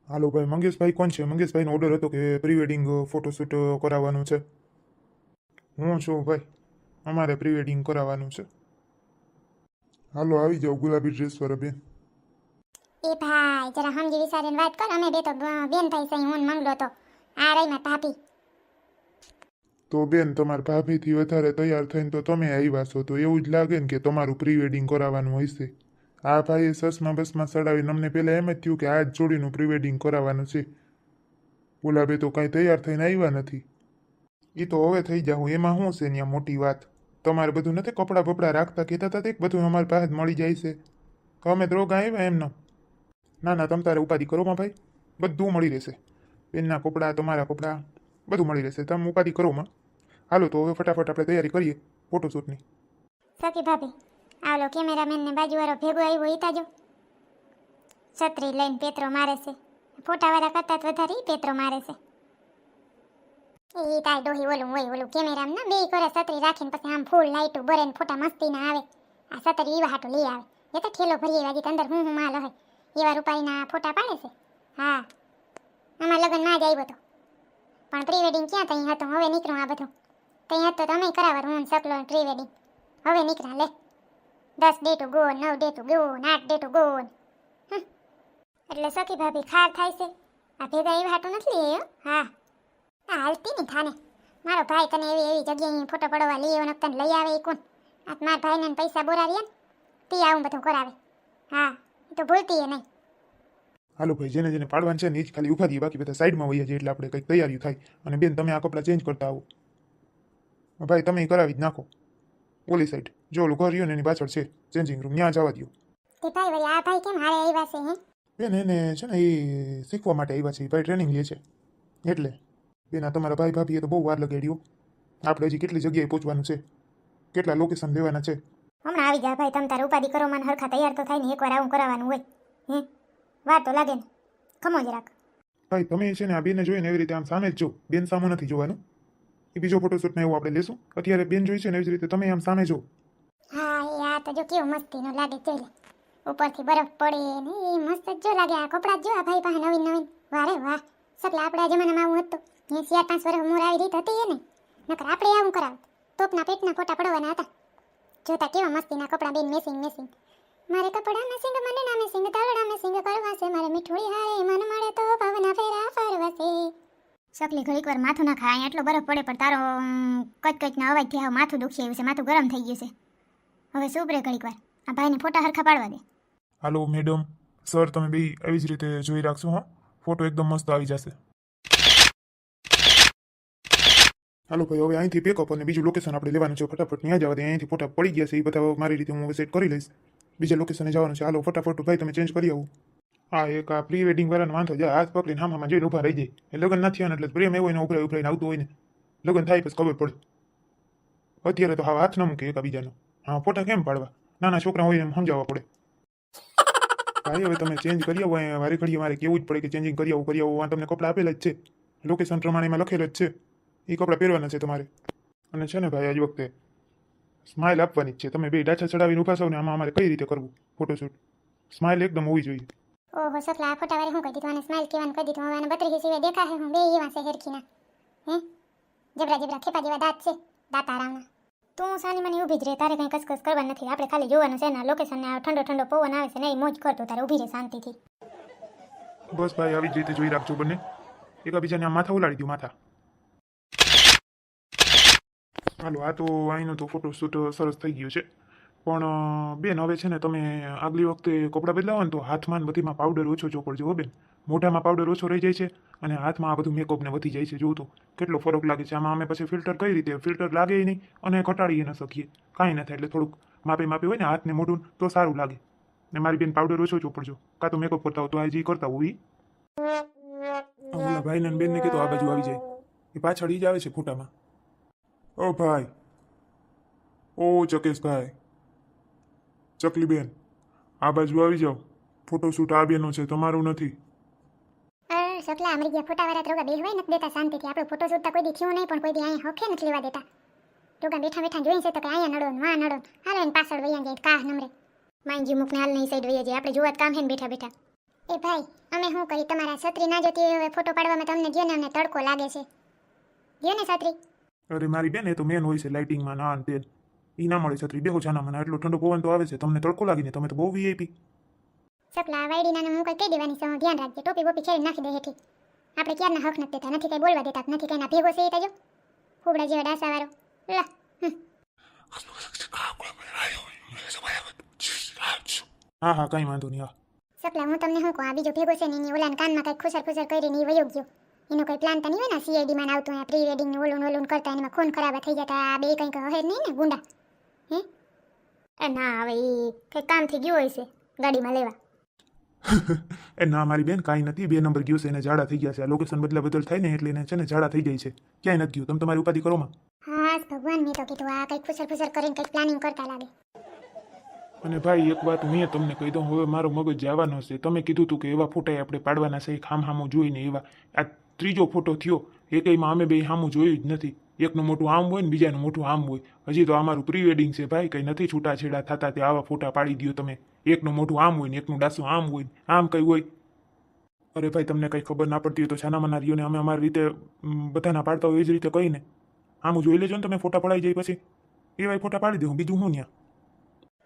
હાલો ભાઈ, મંગેશભાઈ કોણ છે? મંગેશભાઈનો ઓર્ડર હતો કે પ્રી વેડિંગ ફોટોશૂટ કરાવવાનું છે. હું છું ભાઈ, અમારે પ્રી વેડિંગ કરાવવાનું છે. હાલો આવી જાઓ ગુલાબી ડ્રેસ વાળા બેન. એ ભાઈ જરા સમજી વિચારીને વાત કર. અમે બે તો બેન થઈ સહી હું ને મંગલો તો આ રહી માં ભાભી. તો બેન તમારા ભાભીથી વધારે તૈયાર થઈને તો તમે આવ્યા છો, તો એવું જ લાગે ને કે તમારું પ્રી વેડિંગ કરાવવાનું હશે. આ ભાઈએ સસમાં બસમાં ચડાવીને અમને પહેલાં એમ જ થયું કે આ જ જોડીનું પ્રી વેડિંગ કરાવવાનું છે. ગુલાબે તો કાંઈ તૈયાર થઈને આવ્યા નથી. એ તો હવે થઈ જાઉં, એમાં શું છે ત્યાં મોટી વાત? તમારે બધું નથી કપડાં બપડા રાખતા કહેતા હતા તે બધું અમારી પાસે જ મળી જાય છે. તો અમે તો રોગા આવ્યા એમનો. ના ના, તમ તારે ઉપાધિ કરો માં ભાઈ, બધું મળી રહેશે. બેનના કપડાં, તમારા કપડાં, બધું મળી રહેશે. તમે ઉપાધિ કરો માં. હાલો તો હવે ફટાફટ આપણે તૈયારી કરીએ ફોટોશૂટની. સખી ભાભી આલો કેમેરામેન ને બાજુવાળો ભેગો આવ્યો ઈ તાજો છત્રી લઈને પેત્રો મારે છે. ફોટાવાળા કરતા જ વધારે ઈ પેત્રો મારે છે. એ તાર ડોહી ઓલું હોય ઓલું કેમેરામાં ના બે કરે છત્રી રાખીને પછી આમ ફૂલ લાઈટું બરે ને ફોટા મસ્તી ના આવે. આ છત્રી ઈવા હાટું લઈ આવે. એ તો ઠેલો ભરીએ વાગી અંદર હું માલ હોય એવા રૂપાઈના ફોટા પાડે છે. હા આમાં લગ્નમાં જ આવ્યો તો પણ પ્રી વેડિંગ ક્યાં તઈ હતું. હવે નીકળું આ બધું તઈ હતું તો અમે કરાવવાનું હું સકલો પ્રી વેડિંગ. હવે નીકળ્યા લે 10 day to go 9 day to go 8 day to go. એટલે સખી ભાભી ખાર થાય છે. આ ભેગા એવા હાટું નથી લે. હા આ હાલતી નહીં થાને. મારો ભાઈ તને એવી એવી જગ્યાએ ફોટો પડવા લઈ આવ્યો ને તને લઈ આવે એ કોણ? આ મારા ભાઈને પૈસા બોરાવીએ ને તે આવું બધું કરાવે. હા એ તો ભૂલતી એ નહીં. હાલો ભાઈ, જેને જેને પાડવાનું છે ને એ જ ખાલી ઉભા દઈએ, બાકી બધા સાઈડમાં વહીએ છીએ એટલે આપણે કંઈક તૈયારી થાય. અને બેન તમે આ કપડાં ચેન્જ કરતા આવો. ભાઈ તમે કરાવી જ નાખો ઓલી સાઈડ. જો ઓલું ઘર રહ્યું ને એની પાછળ છે ચેન્જિંગ રૂમ, ત્યાં જવા દો. તે ભાઈ વળી આ ભાઈ કેમ હારે આવ્યા છે હે? બેન એને છે ને એ શીખવા માટે આવ્યા છે, ભાઈ ટ્રેનિંગ લે છે એટલે. બેન આ તમારા ભાઈ ભાભીએ તો બહુ વાર લગાડ્યું. આપણે હજી કેટલી જગ્યાએ પહોંચવાનું છે, કેટલા લોકેશન લેવાના છે. હમણાં આવી જા ભાઈ, તમ તારે ઉપાધિ કરો મને હરખા તૈયાર તો થાય ને એકવાર આવું કરાવવાનું હોય. હે વાર તો લાગે ને, ખમો જ રાખ. ભાઈ તમે છે ને આ બેનને જોઈને એવી રીતે આમ સામે જ જો, બેન સામું નથી જોવાનું. એ બીજો ફોટોશૂટને એવું આપણે લેશું. અત્યારે બેન જોઈ છે ને એવી જ રીતે તમે આમ સામે જો. હા એ આ તો જો કેવું મસ્તીનો લાગે છે. ઉપરથી બરફ પડે ને એ મસ્ત જ જો લાગે. આ કપડાં જ જો આ ભાઈ પાસે નવીન નવીન. વારે વાહ સકલા આપણા જમાનામાં આવું હતું. એ 4-5 વર્ષ મોર આવી રીત હતી એને નકર આપણે આવું કરાવત. તોપના પેટના ફોટા પડવાના હતા. જોતા કેવા મસ્તીના કપડાં બેન મેસિંગ મેસિંગ. મારે કપડાં મેસિંગ મને ના મેસિંગ તળડા મેસિંગ કરવા છે. મારે મીઠુડી હારે મન મળે તો ભાવના ફેરા ફરવા છે. સકલી ઘડીક વાર માથું ના ખાય. એટલો બરફ પડે પણ તારો કચકચના અવાજથી હવે માથું દુખી આવ્યું છે. માથું ગરમ થઈ ગયું છે. હવે શું રે ઘડીક વાર આ ભાઈને ફોટા હરખા પાડવા દે. હાલો મેડમ સર, તમે બી આવી જ રીતે જોઈ રાખશો. હા, ફોટો એકદમ મસ્ત આવી જશે. હાલો ભાઈ, હવે અહીંથી પેકઅપ અને બીજું લોકેશન આપણે લેવાનું છે. ફટાફટ ત્યાં જવા દે. અહીંથી ફોટા પડી ગયા છે એ બધા મારી રીતે હું સેટ કરી લઈશ. બીજા લોકેશને જવાનું છે. હાલો ફટાફટ ભાઈ તમે ચેન્જ કરી આવું. હા, એક આ પ્રી વેડિંગ વાળાને વાંધો જાય હાથ પકડીને હામાં જોઈને ઊભા રહી જાય. એ લગ્ન નથી થયા એટલે પ્રેમ એવો એને ઉભરાઈ ઉભરાઈને આવતું હોય ને. લગ્ન થાય પછી ખબર પડે. અત્યારે તો હા હાથ ન મૂકે એકબીજાનો. હા, ફોટા કેમ પાડવા? નાના છોકરા હોય એમ સમજાવવા પડે. ભાઈ હવે તમે ચેન્જ કરી આવો. અહીંયા વારે ઘડીએ મારે કેવું જ પડે કે ચેન્જિંગ કરી આવું. તમને કપડાં આપેલા જ છે, લોકેશન પ્રમાણે એમાં લખેલ જ છે. એ કપડાં પહેરવાના છે તમારે. અને છે ને ભાઈ આજ વખતે સ્માઇલ આપવાની જ છે. તમે બે ડાચા ચડાવીને ઊભા છો ને આમાં અમારે કઈ રીતે કરવું ફોટોશૂટ? સ્માઇલ એકદમ હોવી જોઈએ. ઓહો સકલા આ ફોટા વાળે હું કહી દીધું અને સ્માઈલ કહેવાનું કહી દીધું. હવે આને 32 સિવાય દેખાશે હું બે એવા છે હેરખીના. હે જબરા જબરા ખેપા જેવા દાંત છે દાતારાવના. તું સાની મને ઊભી જ રહે. તારે કંઈ કસકસ કરવા નથી. આપણે ખાલી જોવાનું છે ને લોકેશનને. ઠંડો ઠંડો પવન આવે છે ને એ મોજ કરતો તારે ઊભી રહે શાંતિથી. બસ ભાઈ આવી જ રીતે જોઈ રાખજો બંને. એકબીજાને આમ માથા ઉલાડી દઉં માથા. હાલો આ તો અહીંનો તો ફોટોશૂટ સરસ થઈ ગયું છે. પણ બેન હવે છે ને તમે આગલી વખતે કપડાં બદલાવો ને તો હાથમાં ને બધીમાં પાવડર ઓછો ચોપડજો હો બેન. મોઢામાં પાવડર ઓછો રહી જાય છે અને હાથમાં આ બધું મેકઅપ ને વધી જાય છે. જોવું તો કેટલો ફરક લાગે છે. આમાં અમે પછી ફિલ્ટર કઈ રીતે? ફિલ્ટર લાગે નહીં અને ઘટાડી ન શકીએ. કાંઈ ન થાય. એટલે થોડુંક માપે માપે હોય ને હાથને મોઢું તો સારું લાગે. ને મારી બેન પાવડર ઓછો ચોપડજો. કાં તો મેકઅપ કરતા હો તો આ જે કરતા હોય ઓલા ભાઈને ને બેનને કીધું આ બાજુ આવી જાય. એ પાછળ ઈ જ આવે છે ફોટામાં. ઓ ભાઈ, ઓ ચકેશભાઈ, ચકલી બેન આ બાજુ આવી જાઓ. ફોટોશૂટ આ બેનો છે, તમારું નથી. સકલા અમરી ગયા ફોટા વાળા રોગા બેહવાય નથી દેતા શાંતિથી. આપણો ફોટોશૂટ તો કોઈ દી થયું નહીં પણ કોઈ દી અહીંયા હખે નથી લેવા દેતા. રોગા બેઠા બેઠા જોઈ છે તો કે અહીંયા નડો ને નડો. હાલો એને પાછળ વૈયા જાય કાહ નમરે. માંગી મુકને હાલ નહીં સાઈડ વૈયા જાય. આપણે જોવા કામ હે ને બેઠા બેઠા. એ ભાઈ અમે શું કરી તમારા છત્રી ના જોતી હોય, હવે ફોટો પાડવામાં તમને જો ને અમને તડકો લાગે છે. જો ને છત્રી. અરે મારી બેન એ તો મેન હોય છે લાઇટિંગમાં ના અને તેલ. ઈ ના મળે છત્રી બેહો છાનામાં એટલો ઠંડો પવન તો આવે છે તમને તડકો લાગીને તમે તો બહુ વીઆઈપી. સપલા વાયડીના હું કઈ કહી દેવાની છે, ધ્યાન રાખજે. ટોપી બોપી છેડી નાખી દે હેઠી. આપણે ક્યારના હક નથી દેતા, નથી કઈ બોલવા દેતા, નથી કઈ ના ભેગો છે એ તાજો ફૂબડા જેવા ડાસા વાળો. લા હા હા કઈ વાંધો નહીં. હા સપલા હું તમને શું કહું, આ બીજો ભેગો છે ને એની ઓલાને કાનમાં કઈ ખુસર ખુસર કરીને એ વયો ગયો. એનો કઈ પ્લાન તો નહીં હોય ને સીઆઈડી માં આવતું હોય પ્રી વેડિંગ નું ઓલું ઓલું કરતા એમાં ખૂન ખરાબા થઈ જતા. આ બે કઈ કહે નહીં ને ગુંડા હે? એ ના હવે એ કઈ કામ થઈ ગયું હોય છે ગાડીમાં લેવા. એ ના મારી બેન કાંઈ નથી. 2 નંબર ગયું છે એને ઝાડા થઈ ગયા છે. આ લોકેશન બદલા બદલ થાય ને એટલે એને છે ને ઝાડા થઈ જાય છે. ક્યાંય નથી ગયું. તમે તમારી ઉપાધિ કરો માં. હા ભગવાન, મેં તો કીધું આ કઈ ખુસર ખુસર કરીને કઈ પ્લાનિંગ કરતા લાગે. અને ભાઈ એક વાત હું તમને કહી દઉં, હવે મારો મગજ જવાનો છે. તમે કીધું હતું કે એવા ફોટા આપણે પાડવાના છે ખામ હામું જોઈને એવા. આ ત્રીજો ફોટો થયો એકમાં અમે બે હામું જોયું જ નથી. એકનું મોટું આમ હોય ને બીજાનું મોટું આમ હોય. હજી તો અમારું પ્રી વેડિંગ છે ભાઈ, કંઈ નથી છૂટાછેડા થતા તે આવા ફોટા પાડી દો તમે. એકનું મોટું આમ હોય ને એકનું ડાસું આમ હોય ને આમ કંઈ હોય. અરે ભાઈ તમને કંઈ ખબર ના પડતી હોય તો છાનામાના રહ્યો ને અમે અમારી રીતે બધાના પાડતા હોય એ જ રીતે કહીને આમ જોઈ લેજો ને તમે. ફોટા પડાઈ જાય પછી એવા ફોટા પાડી દઉં, બીજું હું ત્યાં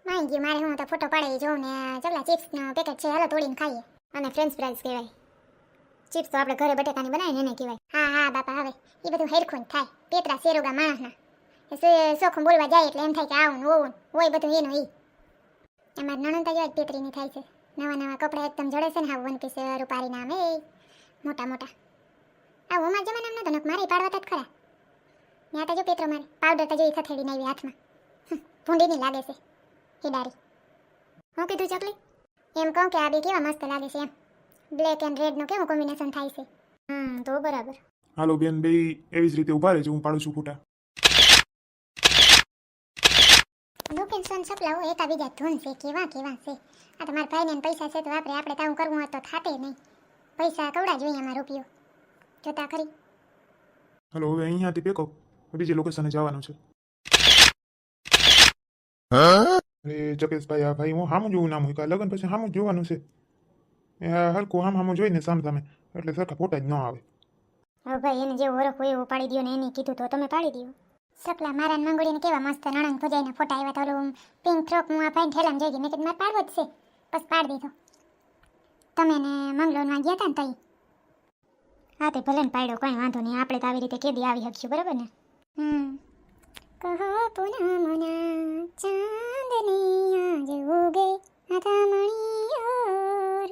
માઈ ગયું મારે, હું તો ફોટો પાડી જોઉં ને ચલા ચિપ્સનો પેકેટ છે હાલો તોડીને ખાઈએ. અને ફ્રેન્ચ ફ્રાઈઝ કહેવાય. ચિપ્સ તો આપણે ઘરે બટેકાની બનાવીને એને કહેવાય. હા હા બાપા, હવે એ બધું હેરખું થાય. પેતરા શેરોગા માણસના સોખું બોલવા જાય એટલે એમ થાય કે આવું ને ઓવું હોય બધું એનું ઈ. અમારે નણંદ જ પેતરીની થાય છે. નવા નવા કપડા એકદમ જડે છે ને હા વન પીસ રૂપારી નામ એ મોટા મોટા. આ અમારા જમાનામાં નતો, મારે પાડવા જ ખરા. ત્યાં તો જો પેતરો મારે પાવડર તો જોઈ થથેડી નાવી હાથમાં. ભૂંડીની લાગે છે હિડારી. હું કીધું ચકલી? એમ કહું કે આ બે કેવા મસ્ત લાગે છે એમ. બ્લેક એન્ડ રેડ નું કેવું કોમ્બિનેશન થાય છે. તો બરાબર. હાલો બેન બે એવી જ રીતે ઉભા રહેજો, હું પાડું છું ફોટા. લોકેશન સપલાઓ એકા બીજા ધૂન છે, કેવા કેવા છે. આ તમારા ભાઈને પૈસા છે તો વાપરે, આપણે તાવું કરવું હોય તો થાતે નહીં. પૈસા કવડા જોઈએ આમાં રૂપિયો જોતા ખરી. હાલો હવે અહીંયાથી પેકો બીજે લોકેશને જવાનું છે. અરે જકેશભાઈ આ ભાઈ હું હામું જોવું નામ હોય લગન પછી હામું જોવાનું છે. હલકું હામું જોઈને સામ સામે એટલે સરખા ફોટા જ ન આવે. હવે ભાઈ એને જે ઓળખ હોય એવું પાડી દો ને એને કીધું તો તમે પાડી દો. સપલા મારા મંગળીને કેવા મસ્ત નણંદ ભજાઈને ફોટા આવ્યા તો ઓલું પિંક ફ્રોક હું આ ભાઈને ઠેલામાં જોઈ ગઈ. મેં કીધું મારે પાડવો જ છે, બસ પાડી દીધો. તમે ને મંગલોરમાં ગયા હતા ને તઈ. હા તે ભલે ને પાડ્યો, કંઈ વાંધો નહીં. આપણે તો આવી રીતે કેદી આવી શકશું બરાબર ને. કહો પૂનમના ચાંદની આજ ઉગે આથામણી ઓર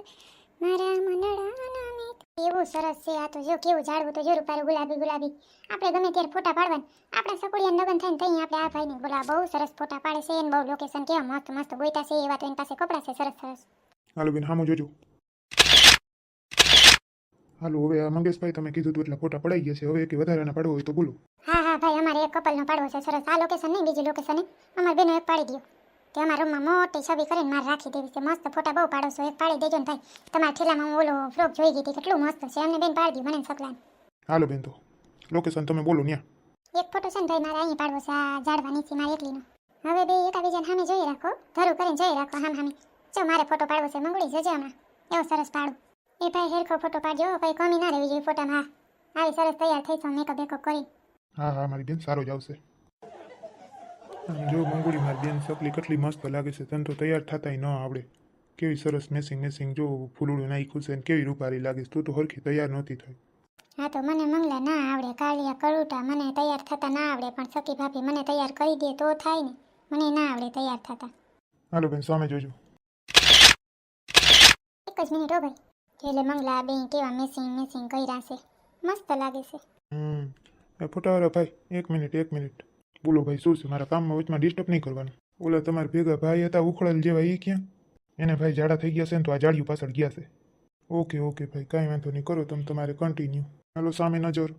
મારા મંડળાના મિત. એવું સરસ છે આ તો. જો કેવું ઝાડવું તો જો રૂપારું ગુલાબી ગુલાબી. આપણે ગમે ત્યારે ફોટા પાડવાના. આપણા સકુડિયાને લગન થઈને તઈ આપણે આ ભાઈને બોલા બહુ સરસ ફોટા પાડે છે ને બહુ લોકેશન કેવા મસ્ત મસ્ત ગોઈતા છે એવા તો એની પાસે કપડા છે સરસ સરસ. હાલો બેન હામું જોજો. હાલો હવે આ મંગેશભાઈ તમે કીધું હતું એટલે ફોટા પડાઈ ગયા છે. હવે કે વધારાના પાડવો હોય તો બોલો. હા હા ભાઈ, અમારે એક કપલનો પાડવો છે સરસ. આ લોકેશન નહીં બીજી લોકેશન અમારે બેનો એક પાડી દો. તે અમારા રૂમમાં મોટી છબી કરીને મારે રાખી દેવી છે. મસ્ત ફોટા બહુ પાડો છો, એક પાડી દેજો ને ભાઈ. તમારા ઠેલામાં હું ઓલો ફ્રોક જોઈ ગઈ હતી કેટલું મસ્ત છે. એમને બેન પાડી દો મને સકલાને. હાલો બેન તો લોકેશન તમે બોલો ન્યા. એક ફોટો છે ને ભાઈ મારે અહીં પાડવો છે આ ઝાડવા નીચે મારે એકલીનો. હવે બે એકાબીજાને સામે જોઈ રાખો, ધરું કરીને જોઈ રાખો હામ હામે. જો મારે ફોટો પાડવો છે મંગળી જજો હમણાં એવો સરસ પાડું. એ ભાઈ હેરખો ફોટો પાડજો, કઈ કમી ના રહેવી જોઈએ ફોટામાં. હા આવી સરસ તૈયાર થઈ છો મેકઅપ બેકઅપ કરી. હા હા મારી બેન સારો જ આવશે. જો મંગુડી મારી બેન સકલી કેટલી મસ્ત લાગે છે. તને તો તૈયાર થતાય ન આવડે. કેવી સરસ મેસિંગ જો ફૂલડું નાખ્યું છે ને કેવી રૂપારી લાગે છે. તું તો હરખી તૈયાર નહોતી થઈ. હા તો મને મંગલા ના આવડે, કાળિયા કરુટા મને તૈયાર થતા ના આવડે, પણ સખી ભાભી મને તૈયાર કરી દે તો થાય ને. મને ના આવડે તૈયાર થતા. હાલો બેન સામે જોજો. એક જ મિનિટ હો ભાઈ. એટલે મંગલા બે કેવા મેસિંગ કર્યા છે, મસ્ત લાગે છે. એ ફોટાવાળા ભાઈ એક મિનિટ બોલો ભાઈ શું છે? મારા કામમાં વચમાં ડિસ્ટર્બ નહીં કરવાનું. ઓલા તમારા ભેગા ભાઈ હતા ઉખળેલ જેવા એ ક્યાં? એને ભાઈ ઝાડા થઈ ગયા છે ને તો આ જાડિયું પાછળ ગયા છે. ઓકે ભાઈ કાંઈ વાંધો નહીં, કરો તમે તમારે કન્ટિન્યુ. હાલો સામે નજર.